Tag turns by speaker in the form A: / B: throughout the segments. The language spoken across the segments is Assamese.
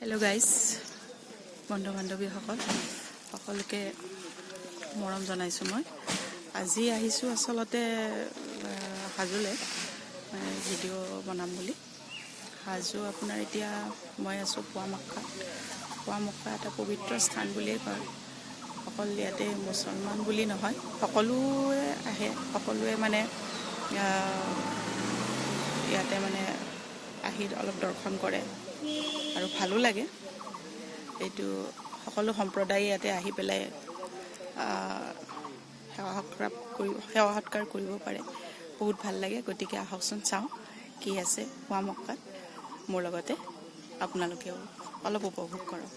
A: হেল্ল' গাইজ, বন্ধু বান্ধৱীসকল সকলোকে মৰম জনাইছোঁ। মই আজি আহিছোঁ আচলতে হাজোলৈ ভিডিঅ' বনাম বুলি। হাজো আপোনাৰ এতিয়া মই আছোঁ পুৱামক্কা এটা পবিত্ৰ স্থান বুলিয়ে কয়। অকল ইয়াতে মুছলমান বুলি নহয়, সকলোৱে আহে, সকলোৱে মানে ইয়াতে মানে আহি অলপ দৰ্শন কৰে আৰু ভালো লাগে। এইটো সকলো সম্প্ৰদায়ে ইয়াতে আহি পেলাই সেৱা সৎকাৰ কৰিব পাৰে। বহুত ভাল লাগে। গতিকে আহকচোন চাওঁ কি আছে পুৱামক্কাত। মোৰ লগতে আপোনালোকেও অলপ উপভোগ কৰক।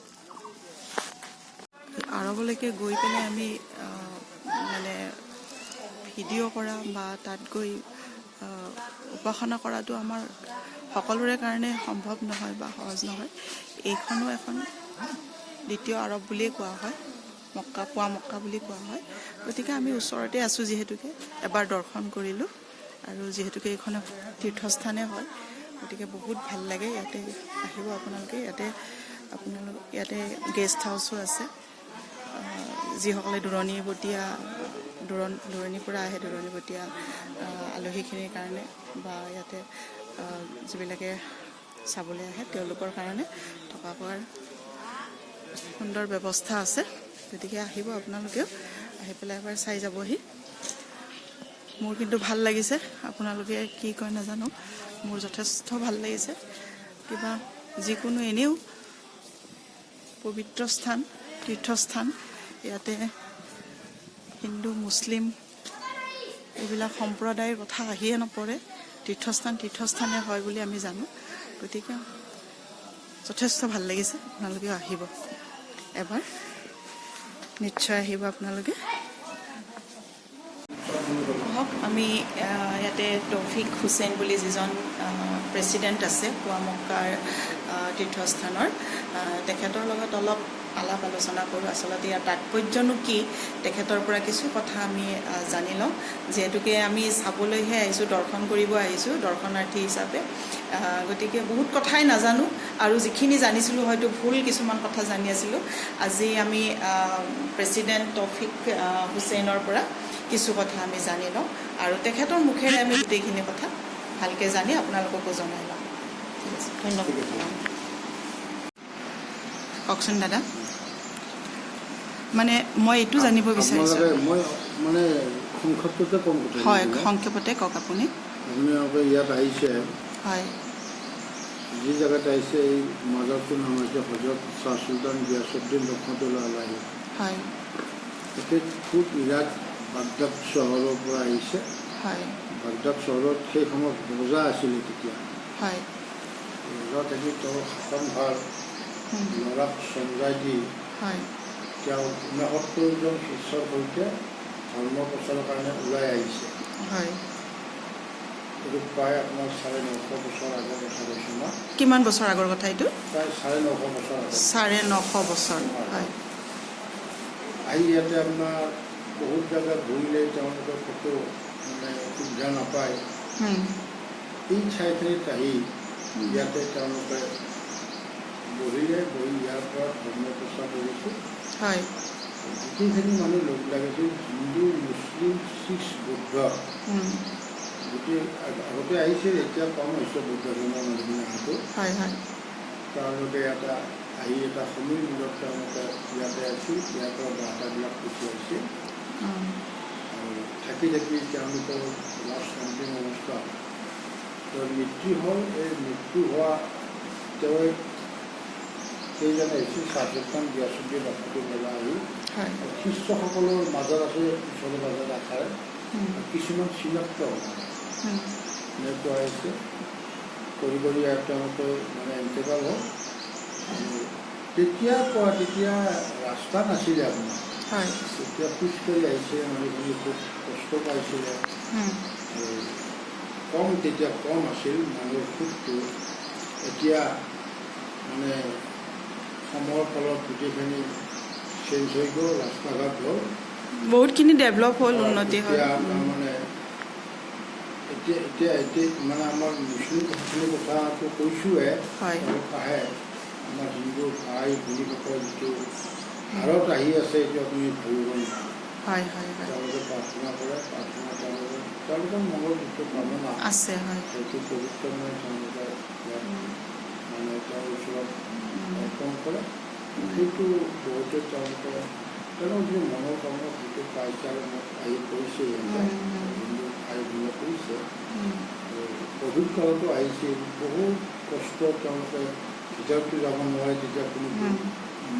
A: আৰৱলৈকে গৈ পেলাই আমি মানে ভিডিঅ' কৰা বা তাত গৈ উপাসনা কৰাটো আমাৰ সকলোৰে কাৰণে সম্ভৱ নহয় বা সহজ নহয়। এইখনো এখন দ্বিতীয় আৰৱ বুলিয়ে কোৱা হয়, পুৱামক্কা বুলি কোৱা হয়। গতিকে আমি ওচৰতে আছোঁ যিহেতুকে এবাৰ দৰ্শন কৰিলোঁ, আৰু যিহেতুকে এইখন তীৰ্থস্থানে হয়, গতিকে বহুত ভাল লাগে। ইয়াতে আহিব আপোনালোকে। ইয়াতে গেষ্ট হাউচো আছে। যিসকলে দূৰণিৰ পৰা আহে, দূৰণিবতীয়া আলহীখিনিৰ কাৰণে বা ইয়াতে যিবিলাকে চাবলৈ আহে তেওঁলোকৰ কাৰণে থকা খোৱাৰ সুন্দৰ ব্যৱস্থা আছে। গতিকে আহিব আপোনালোকেও, আহি পেলাই এবাৰ চাই যাবহি। মোৰ কিন্তু ভাল লাগিছে, আপোনালোকে কি কয় নাজানো, মোৰ যথেষ্ট ভাল লাগিছে। কিবা যিকোনো এনেও পবিত্ৰ স্থান, তীৰ্থস্থান, ইয়াতে হিন্দু মুছলিম এইবিলাক সম্প্ৰদায়ৰ কথা আহিয়ে নপৰে। তীৰ্থস্থানে হয় বুলি আমি জানো। গতিকে যথেষ্ট ভাল লাগিছে। আপোনালোকেও আহিব এবাৰ, নিশ্চয় আহিব আপোনালোকে। আহক, আমি ইয়াতে তৌফিক হুছেইন বুলি যিজন প্ৰেচিডেণ্ট আছে পুৱামক্কাৰ তীৰ্থস্থানৰ, তেখেতৰ লগত অলপ আলাপ আলোচনা কৰোঁ। আচলতে ইয়াৰ তাৎপৰ্যনো কি, তেখেতৰ পৰা কিছু কথা আমি জানি লওঁ। যিহেতুকে আমি চাবলৈহে আহিছোঁ, দৰ্শন কৰিব আহিছোঁ দৰ্শনাৰ্থী হিচাপে। গতিকে বহুত কথাই নাজানো, আৰু যিখিনি জানিছিলোঁ হয়তো ভুল কিছুমান কথা জানি আছিলোঁ। আজি আমি প্ৰেচিডেণ্ট তৌফিক হুছেইনৰ পৰা কিছু কথা আমি জানি লওঁ, আৰু তেখেতৰ মুখেৰে আমি গোটেইখিনি কথা ভালকৈ জানি আপোনালোককো জনাই লওঁ। ঠিক আছে, ধন্যবাদ। কওকচোন দাদা। মানে মই এইটো জানিব বিচাৰিছোঁ। হয়, সংক্ষেপতে কওক আপুনি।
B: ইয়াত আহিছে,
A: হয়,
B: যি জেগাত আহিছে, এই মাজাৰটোৰ নাম হৈছে হজৰত শ্বাহ চুলতান গিয়াছুদ্দিন ৰহমতুল্লাহ আলাইহি।
A: হয়,
B: তেখেত খুব ইৰাক বাগদাদ চহৰৰ পৰা আহিছে।
A: হয়,
B: বাগদাদ চহৰত সেই সময়ত ৰজা আছিলে তেতিয়া।
A: হয়,
B: ৰজা থাকি তেওঁৰ শাসনভাৰ ল'ৰাক চমজাই দি
A: হয়,
B: তেওঁ 69জন শিষ্যৰ সৈতে ধৰ্ম প্ৰচাৰৰ কাৰণে ওলাই আহিছে।
A: হয়।
B: এইটো প্ৰায় আপোনাৰ 950 বছৰ আগৰ কথা কৈছোঁ মই।
A: কিমান বছৰ আগৰ কথা এইটো?
B: প্ৰায় 950 বছৰ আগত।
A: 950 বছৰ। হয়।
B: আহি ইয়াতে আপোনাৰ বহুত জেগাত ঘূৰিলে তেওঁলোকে ক'তো মানে সুবিধা নাপায়। এই ঠাইখিনিত আহি ইয়াতে তেওঁলোকে বহিলে, বহি ইয়াৰ পৰা ধৰ্ম প্ৰচাৰ কৰিছিল।
A: হয়,
B: গোটেইখিনি মানুহ লগ লাগিছিল, হিন্দু, মুছলিম, শিখ, বৌদ্ধ। গোটেই আগতে আহিছিল, এতিয়া কম হৈছে বৌদ্ধ ধৰ্মৰ মানুহখিনি আহাটো।
A: হয়, হয়।
B: তেওঁলোকে ইয়াতে আহি এটা সমিলমিলত তেওঁলোকে ইয়াতে আছিল, ইয়াৰ পৰা বাৰ্তাবিলাক পঠিয়াইছিল। আৰু থাকি তেওঁলোকৰ লাষ্ট অন্তিম অৱস্থা তেওঁৰ মৃত্যু হ'ল। এই মৃত্যু হোৱা তেওঁ সেইজনে আহিছিল শ্বাহ চুলতান গিয়াছুদ্দিন ৰহমতুল্লাহ আলাইহি। শিষ্যসকলৰ মাজত আছে ওচৰে পাজৰে আখাৰে, কিছুমান চিনাক্ত এনেকুৱা হৈছে কৰি তেওঁলোকে মানে ইণ্টেকাল হ'ল। তেতিয়া ৰাস্তা নাছিলে আপোনাৰ। তেতিয়া খোজকাঢ়ি আহিছে, মানুহখিনি খুব কষ্ট পাইছিলে। আৰু তেতিয়া কম আছিল মানুহৰ খুবটো। এতিয়া মানে সময়ৰ ফলত গোটেইখিনি চেঞ্জ হৈ গ'ল, ৰাস্তা ঘাট হ'ল,
A: বহুতখিনি ডেভেলপ হ'ল, উন্নতি হ'ল।
B: তাৰমানে এতিয়া মানে আমাৰ মুছলিম কথাটো কৈছোঁহে, আহে আমাৰ হিন্দু আই ভনীসকল যিটো হাৰত আহি আছে এইটো আপুনি ভাবিব নোৱাৰে
A: হয় হয় হয়
B: তেওঁলোকে প্ৰাৰ্থনা কৰে প্ৰাৰ্থনা তেওঁলোকৰ মনৰ যিটো কামনা
A: আছে হয়
B: সেইটো পবিত্ৰময় তেওঁলোকে ইয়াত মানে তেওঁৰ ওচৰত অৰ্পণ কৰে সেইটো বহুতে তেওঁলোকে যিটো মনৰ কামনা সেইটো পাইছে আৰু মোক আহি কৰিছে হিন্দু আই ভনীয়ে কৰিছে কোভিড কালতো আহিছিল বহুত কষ্ট তেওঁলোকে ভিতৰতো যাব নোৱাৰে তেতিয়া কোনো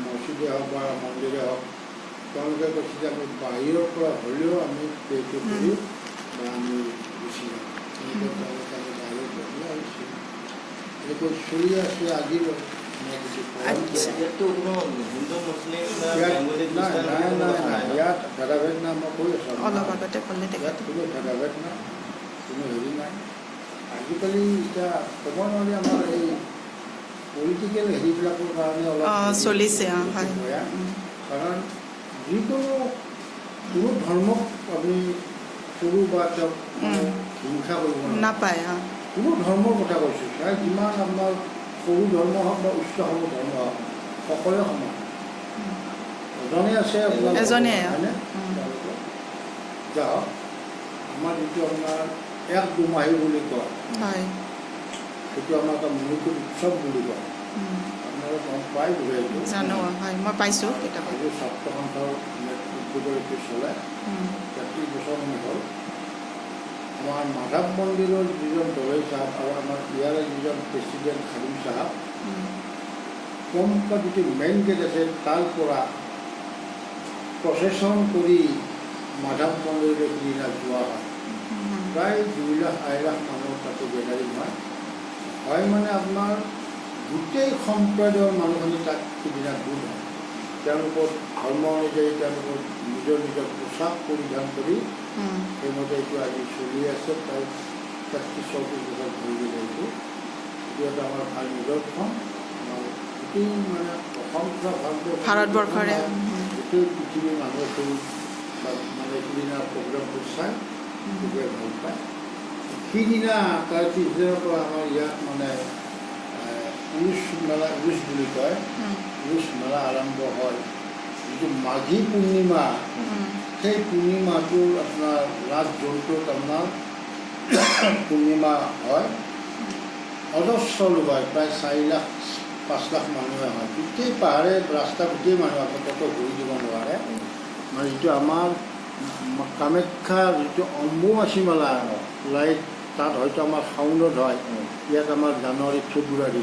B: মছজিদে হওক বা মন্দিৰে হওক তেওঁলোকে কৈছে যে আমি বাহিৰৰ পৰা হ'লেও আমি সেইটো কৰি বা আমি গুচি যাওঁ এনেকৈ তেওঁলোকে আমি বাহিৰৰ পৰা আহিছোঁ এনেকৈ চলি আছে আজিলৈ ইয়াত ভেদাভেদ নাই মই কৈ আছোঁ
A: অলপ আগতে ক'লে
B: ইয়াত কোনো ভেদাভেদ নাই কোনো হেৰি নাই আজিকালি এতিয়া ক'ব নোৱাৰি আমাৰ এই পলিটিকেল হেৰিবিলাকৰ কাৰণে অলপ
A: চলিছে
B: কাৰণ যিকোনো কোনো ধৰ্মক আপুনি সৰু বা তেওঁক হিংসা কৰিব
A: নাপায়
B: কোনো ধৰ্মৰ কথা কৈছোঁ প্ৰায় যিমান আপোনাৰ সৰু ধৰ্ম হওক বা উচ্চ ধৰ্ম হওক সকলোৱে সমান এজনে আছে আপোনাৰ
A: এজনে
B: হয়নে যাওক আমাৰ যিটো আপোনাৰ এক দুমাহী বুলি কয় সেইটো আমাৰ এটা মূৰ্তি উৎসৱ বুলি কয় আপোনালোকে গম পাই বুজাইছোঁ
A: জানো হয় মই পাইছোঁ কিতাপত
B: এইটো ছাত্ৰ সন্থাৰ উদ্যোগলৈকে চলে ৩০ বছৰ মানে হ'ল আমাৰ মাধৱ মন্দিৰৰ যিজন দলৈ চাহাব আৰু আমাৰ ইয়াৰে যিজন প্ৰেচিডেণ্ট খাদিম চাহাব কমকৈ যিটো মেইন গেট আছে তাৰ পৰা প্ৰচেছন কৰি মাধৱ মন্দিৰলৈ সিদিনা যোৱা হয় প্ৰায় 2 লাখ 2.5 লাখ মানুহ তাতে গেদাৰিং হয় মানে আপোনাৰ গোটেই সম্প্ৰদায়ৰ মানুহখিনি তাত সিদিনা গোট হয় তেওঁলোকৰ ধৰ্ম অনুযায়ী তেওঁলোকৰ নিজৰ নিজৰ পোচাক পৰিধান কৰি সেইমতে এইটো আজি চলি আছে প্ৰায় ৩০-৩৪ বছৰ ধৰি এইটো এটা আমাৰ ভাল নিদৰ্শন আমাৰ গোটেই মানে অসমখন
A: ভাৰতবৰ্ষৰে
B: গোটেই পৃথিৱীৰ মানুহে সেই মানে সিদিনা প্ৰগ্ৰামটো চাই খুবেই ভাল পায় সিদিনা তাৰ পিছদিনাৰ পৰা আমাৰ ইয়াত মানে উৰুষ বুলি কয় উৰুষ মেলা আৰম্ভ হয় যিটো মাঘী পূৰ্ণিমা সেই পূৰ্ণিমাটোৰ আপোনাৰ লাষ্ট জোনটোত আপোনাৰ পূৰ্ণিমা হয় অজস্ৰ লোক হয় প্ৰায় 4 লাখ 5 লাখ মানুহে হয় গোটেই পাহাৰে ৰাস্তা গোটেই মানুহ আপুনি ক'তো ঘূৰি দিব নোৱাৰে মানে যিটো আমাৰ কামাখ্যা যিটো অম্বুবাচী মেলা লাইট তাত হয়তো আমাৰ শাওনত হয় ইয়াত আমাৰ জানুৱাৰী ফেব্ৰুৱাৰী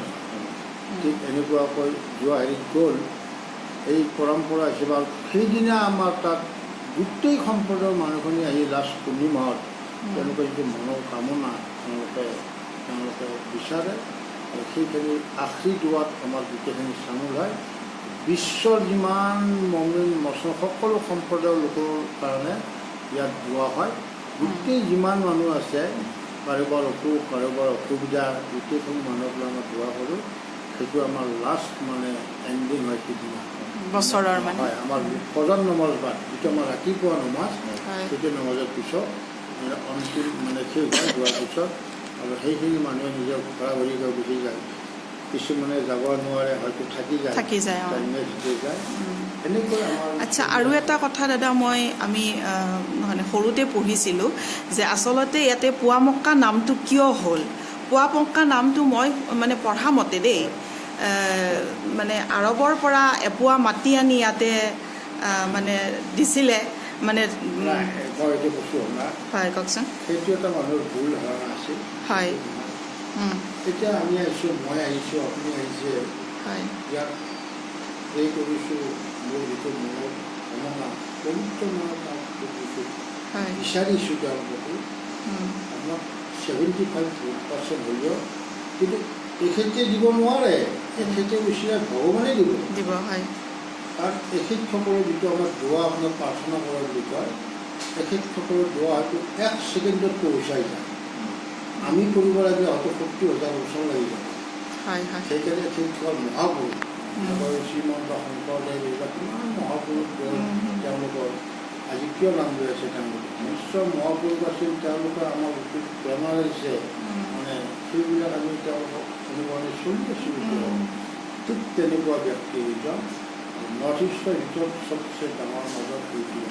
B: ঠিক এনেকুৱাকৈ যোৱা হেৰিত গ'ল এই পৰম্পৰা হিচাপে সেইদিনা আমাৰ তাত গোটেই সম্প্ৰদায়ৰ মানুহখিনি আহি লাষ্ট পূৰ্ণিমাত তেওঁলোকে যিটো মনৰ কামনা তেওঁলোকে বিচাৰে আৰু সেইখিনি আশী দোৱাত আমাৰ গোটেইখিনি চামিল হয় বিশ্বৰ যিমান মমিন মুছলমান সকলো সম্প্ৰদায়ৰ লোকৰ কাৰণে ইয়াত যোৱা হয় গোটেই যিমান মানুহ আছে কাৰোবাৰ অসুখ কাৰোবাৰ অসুবিধা গোটেইখিনি মানুহক আমাৰ যোৱা কৰোঁ সেইটো আমাৰ লাষ্ট মানে এণ্ডিং হয় সিদিনা
A: বছৰৰ মানে
B: হয় আমাৰ ফজৰ নমাজ বাদ যিটো আমাৰ ৰাতিপুৱা নমাজ সেইটো নমাজৰ পিছত অন্তিম মানে শেষ হয় যোৱাৰ পিছত আৰু সেইখিনি মানুহে নিজৰ ঘৰা ঘৰি গৈ গুচি যায় কিছুমানে যাব নোৱাৰে হয়তো থাকি যায় এনেকৈ আমাৰ
A: আচ্ছা আৰু এটা কথা দাদা আমি মানে সৰুতে পঢ়িছিলোঁ যে আচলতে ইয়াতে পুৱামক্কা নামটো কিয় হ'ল পুৱামক্কা নামটো মই মানে পঢ়া মতে দেই মানে আৰৱৰ পৰা এপোৱা মাটি আনি ইয়াতে মানে দিছিলে মানে হয় কওকচোন
B: সেইটো এটা মানুহৰ ভুল ধাৰণা আছিল
A: হয়
B: এতিয়া আমি আহিছোঁ মই আহিছোঁ আপুনি আহিছে
A: হয়
B: ইয়াত এই কৰিছোঁ মোৰ যিটো মনৰ কামনা পবিত্ৰ মনৰ কাম কৰিছোঁ বিচাৰিছোঁ তেওঁৰ প্ৰতি আপোনাক 75% হ'লেও কিন্তু এখেতে দিব নোৱাৰে এখেতে বিচাৰে ভগৱানে দিব
A: হয়
B: কাৰণ এখেতসকলৰ যিটো আমাৰ দোৱা আপোনাক প্ৰাৰ্থনা কৰা বুলি কয় এখেতসকলৰ দোৱা হয়তো 1 ছেকেণ্ডত পহুচাই যায় আমি কৰিব লাগে হয়তো 70,000 বছৰ লাগি যায় সেইকাৰণে এখেতসকল মহাপুৰুষ আমাৰ শ্ৰীমন্ত শংকৰদেৱ এইবিলাক কিমান মহাপুৰুষ তেওঁলোকৰ আজি কিয় নাম লৈ আছে তেওঁলোকে নিশ্চয় মহাপুৰুষ আছিল তেওঁলোকে আমাৰ উচিত বেমাৰ আহিছে মানে সেইবিলাক আমি তেওঁলোকক অনুকৰণে চলি আছোঁ ঠিক তেনেকুৱা ব্যক্তি এইজন নৰ্থ ইষ্টৰ ভিতৰত চবচে ডাঙৰ মাজত এইটোৱে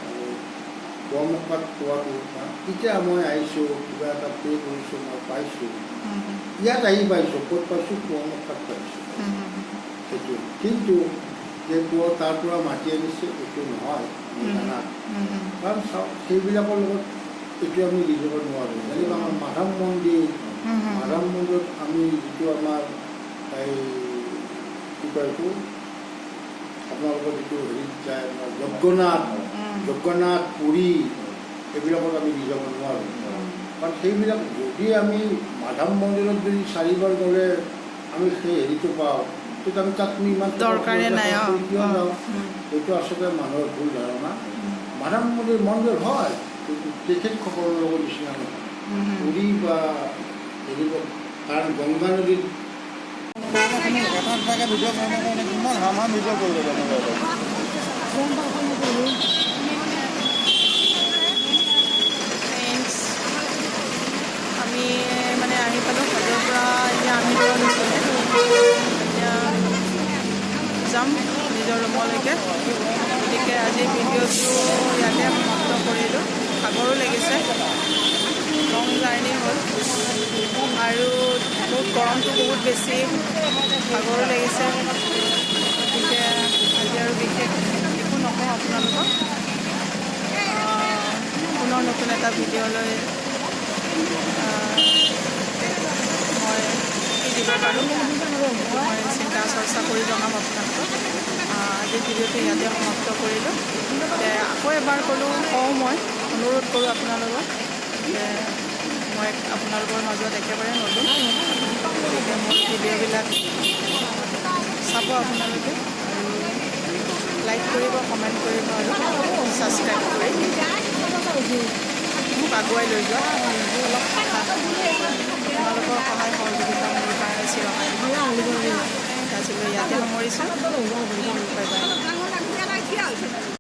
B: আৰু পুৱামক্কাত পোৱাটো এতিয়া মই আহিছোঁ কিবা এটা পে' কৰিছোঁ মই পাইছোঁ ইয়াত আহি পাইছোঁ ক'ত পাইছোঁ পুৱামক্কাত পাইছোঁ সেইটোৱে কিন্তু যে তাৰ পৰা মাতি আনিছে এইটো নহয় জানাত কাৰণ চাওক সেইবিলাকৰ লগত এইটো আমি লিখিব নোৱাৰোঁ যেনেকৈ আমাৰ মাধৱ মন্দিৰত আমি যিটো আমাৰ এই কি কয় এইটো আপোনালোকৰ যিটো হেৰিত যায় আপোনাৰ যজ্ঞনাথ পুৰী এইবিলাকত আমি দি যাব নোৱাৰোঁ কাৰণ সেইবিলাক যদি আমি মাধৱ মন্দিৰত যদি 4বাৰ গ'লে আমি সেই হেৰিটো পাওঁ তেতিয়া আমি তাত ইমান
A: দৰকাৰে নাই
B: কিয় যাওঁ এইটো আচলতে মানুহৰ ভুল ধাৰণা মাধৱ মন্দিৰ হয় কিন্তু তেখেতসকলৰ লগত নিচিনা নহয় পুৰী বা হেৰি কাৰণ গংগা নদীত
A: আমি মানে আহি পালোঁ ঘৰৰ পৰা এতিয়া আমি এতিয়া যাম নিজৰ ৰুমলৈকে গতিকে আজি ভিডিঅ'টো ইয়াতে সমাপ্ত কৰিলোঁ ভাগৰো লাগিছে লং জাৰ্ণি হ'ল আৰু বহুত গৰমটো বহুত বেছি ভাগৰো লাগিছে গতিকে আজি আৰু বিশেষ একো নকওঁ আপোনালোকক পুনৰ নতুন এটা ভিডিঅ'লৈ মই কি দিব পাৰোঁ মই চিন্তা চৰ্চা কৰি জনাম আপোনালোকক আজিৰ ভিডিঅ'টো ইয়াতে সমাপ্ত কৰিলোঁ আকৌ এবাৰ কওঁ মই অনুৰোধ কৰোঁ আপোনালোকক যে মই আপোনালোকৰ মাজত একেবাৰে নতুন গতিকে মোৰ ভিডিঅ'বিলাক চাব আপোনালোকে আৰু লাইক কৰিব কমেণ্ট কৰিব আৰু ছাবস্ক্ৰাইব কৰি মোক আগুৱাই লৈ যোৱা অলপ আপোনালোকৰ সহায় সহযোগিতা মোৰ কাৰণে চিৰকাল আজিলৈ ইয়াতে সামৰিছোঁ